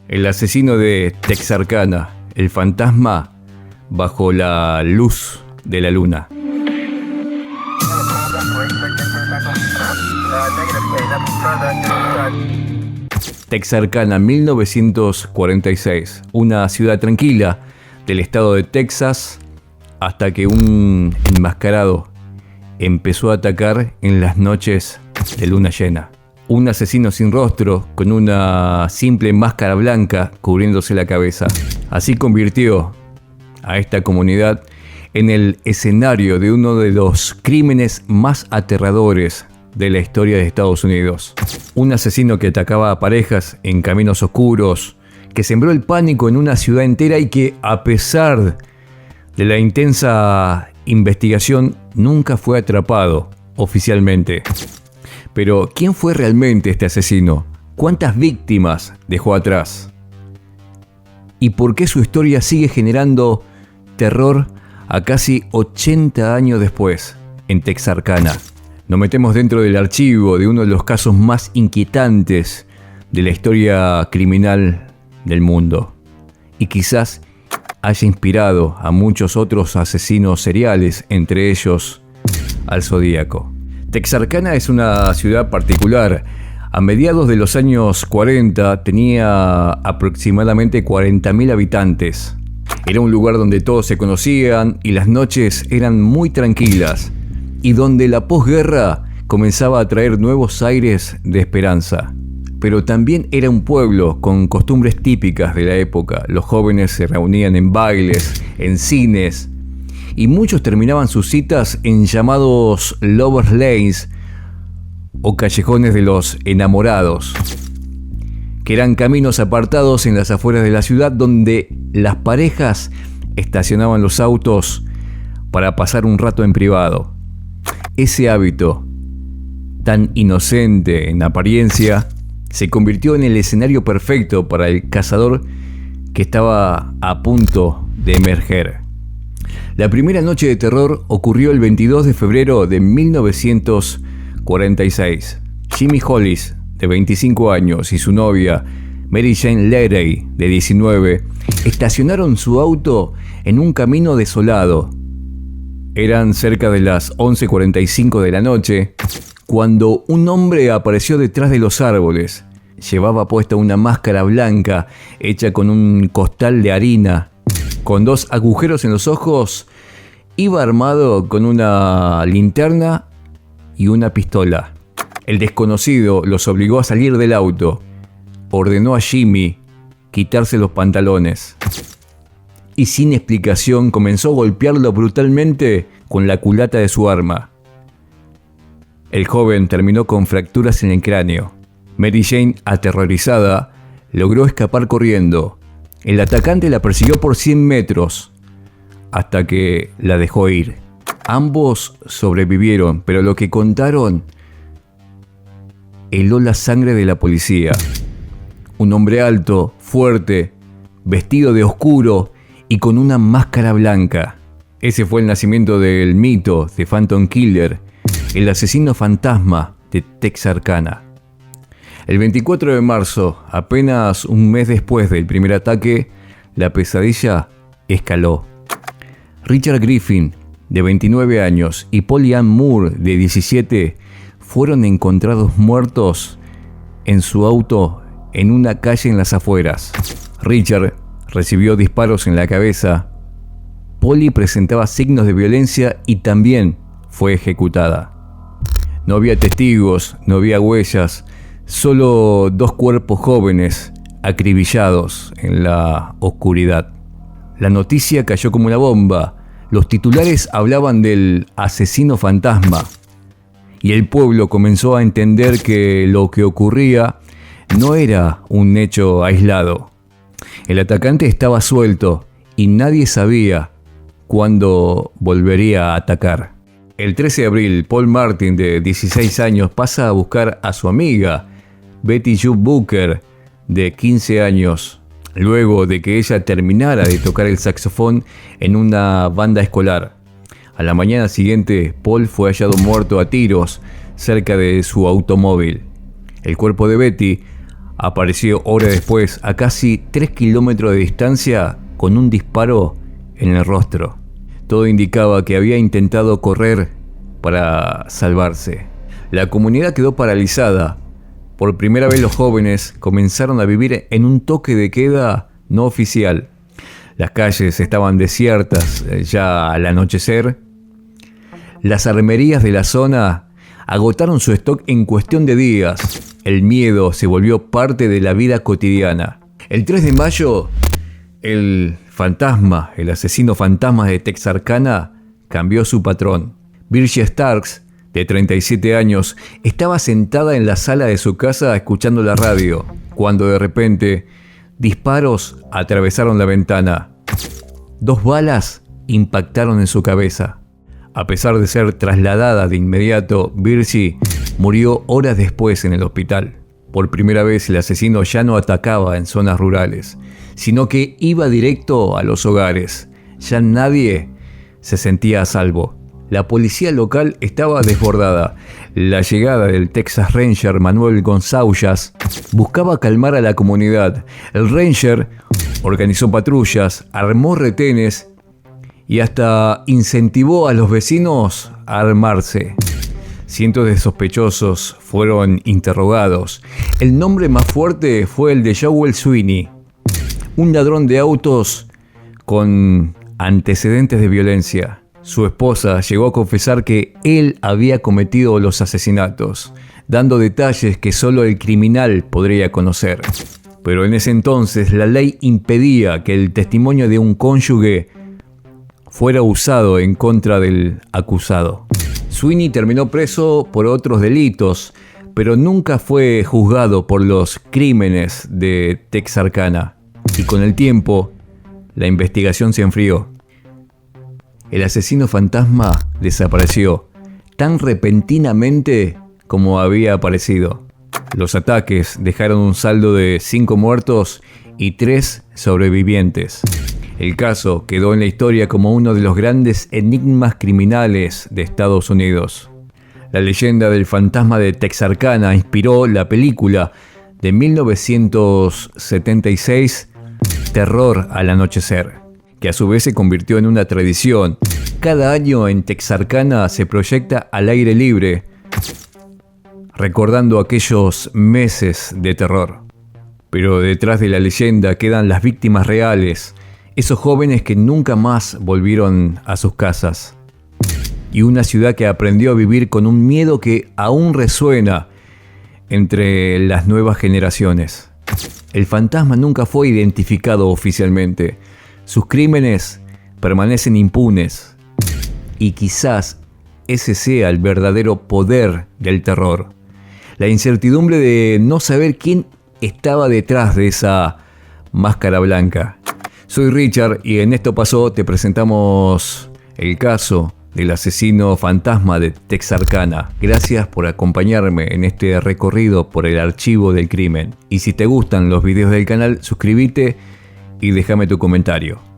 El asesino de Texarkana, el fantasma bajo la luz de la luna. Texarkana, 1946, una ciudad tranquila del estado de Texas, hasta que un enmascarado empezó a atacar en las noches de luna llena. Un asesino sin rostro, con una simple máscara blanca cubriéndose la cabeza. Así convirtió a esta comunidad en el escenario de uno de los crímenes más aterradores de la historia de Estados Unidos. Un asesino que atacaba a parejas en caminos oscuros, que sembró el pánico en una ciudad entera y que, a pesar de la intensa investigación, nunca fue atrapado oficialmente. Pero, ¿quién fue realmente este asesino? ¿Cuántas víctimas dejó atrás? ¿Y por qué su historia sigue generando terror a casi 80 años después en Texarkana? Nos metemos dentro del archivo de uno de los casos más inquietantes de la historia criminal del mundo. Y quizás haya inspirado a muchos otros asesinos seriales, entre ellos al Zodíaco. Texarkana es una ciudad particular. A mediados de los años 40 tenía aproximadamente 40.000 habitantes. Era un lugar donde todos se conocían y las noches eran muy tranquilas, y donde la posguerra comenzaba a traer nuevos aires de esperanza. Pero también era un pueblo con costumbres típicas de la época. Los jóvenes se reunían en bailes, en cines, y muchos terminaban sus citas en llamados lovers lanes o callejones de los enamorados, que eran caminos apartados en las afueras de la ciudad donde las parejas estacionaban los autos para pasar un rato en privado. Ese hábito, tan inocente en apariencia, se convirtió en el escenario perfecto para el cazador que estaba a punto de emerger. La primera noche de terror ocurrió el 22 de febrero de 1946. Jimmy Hollis, de 25 años, y su novia, Mary Jane Lerey, de 19, estacionaron su auto en un camino desolado. Eran cerca de las 11:45 de la noche cuando un hombre apareció detrás de los árboles. Llevaba puesta una máscara blanca hecha con un costal de harina, con 2 agujeros en los ojos. Iba armado con una linterna y una pistola. El desconocido los obligó a salir del auto. Ordenó a Jimmy quitarse los pantalones y, sin explicación, comenzó a golpearlo brutalmente con la culata de su arma. El joven terminó con fracturas en el cráneo. Mary Jane, aterrorizada, logró escapar corriendo. El atacante la persiguió por 100 metros hasta que la dejó ir. Ambos sobrevivieron, pero lo que contaron heló la sangre de la policía. Un hombre alto, fuerte, vestido de oscuro y con una máscara blanca. Ese fue el nacimiento del mito de Phantom Killer, el asesino fantasma de Texarkana. El 24 de marzo, apenas un mes después del primer ataque, la pesadilla escaló. Richard Griffin, de 29 años, y Polly Ann Moore, de 17, fueron encontrados muertos en su auto en una calle en las afueras. Richard recibió disparos en la cabeza. Polly presentaba signos de violencia y también fue ejecutada. No había testigos, no había huellas, solo 2 cuerpos jóvenes acribillados en la oscuridad. La noticia cayó como una bomba. Los titulares hablaban del asesino fantasma y el pueblo comenzó a entender que lo que ocurría no era un hecho aislado. El atacante estaba suelto y nadie sabía cuándo volvería a atacar. El 13 de abril, Paul Martin, de 16 años, pasa a buscar a su amiga, Betty Jo Booker, de 15 años, luego de que ella terminara de tocar el saxofón en una banda escolar. A la mañana siguiente, Paul fue hallado muerto a tiros cerca de su automóvil. El cuerpo de Betty apareció horas después a casi 3 kilómetros de distancia con un disparo en el rostro. Todo indicaba que había intentado correr para salvarse. La comunidad quedó paralizada. Por primera vez los jóvenes comenzaron a vivir en un toque de queda no oficial. Las calles estaban desiertas ya al anochecer. Las armerías de la zona agotaron su stock en cuestión de días. El miedo se volvió parte de la vida cotidiana. El 3 de mayo, el asesino fantasma de Texarkana, cambió su patrón. Virgie Starks, de 37 años, estaba sentada en la sala de su casa escuchando la radio, cuando de repente disparos atravesaron la ventana. 2 balas impactaron en su cabeza. A pesar de ser trasladada de inmediato, Virgie murió horas después en el hospital. Por primera vez el asesino ya no atacaba en zonas rurales, sino que iba directo a los hogares. Ya nadie se sentía a salvo. La policía local estaba desbordada. La llegada del Texas Ranger Manuel González buscaba calmar a la comunidad. El Ranger organizó patrullas, armó retenes y hasta incentivó a los vecinos a armarse. Cientos de sospechosos fueron interrogados. El nombre más fuerte fue el de Joel Sweeney, un ladrón de autos con antecedentes de violencia. Su esposa llegó a confesar que él había cometido los asesinatos, dando detalles que solo el criminal podría conocer. Pero en ese entonces la ley impedía que el testimonio de un cónyuge fuera usado en contra del acusado. Sweeney terminó preso por otros delitos, pero nunca fue juzgado por los crímenes de Texarkana. Y con el tiempo, la investigación se enfrió. El asesino fantasma desapareció tan repentinamente como había aparecido. Los ataques dejaron un saldo de 5 muertos y 3 sobrevivientes. El caso quedó en la historia como uno de los grandes enigmas criminales de Estados Unidos. La leyenda del fantasma de Texarkana inspiró la película de 1976, Terror al anochecer, que a su vez se convirtió en una tradición. Cada año en Texarkana se proyecta al aire libre, recordando aquellos meses de terror. Pero detrás de la leyenda quedan las víctimas reales, esos jóvenes que nunca más volvieron a sus casas. Y una ciudad que aprendió a vivir con un miedo que aún resuena entre las nuevas generaciones. El fantasma nunca fue identificado oficialmente. Sus crímenes permanecen impunes. Y quizás ese sea el verdadero poder del terror. La incertidumbre de no saber quién estaba detrás de esa máscara blanca. Soy Richard y en Esto Pasó te presentamos el caso del asesino fantasma de Texarkana. Gracias por acompañarme en este recorrido por el archivo del crimen. Y si te gustan los videos del canal, suscríbete y déjame tu comentario.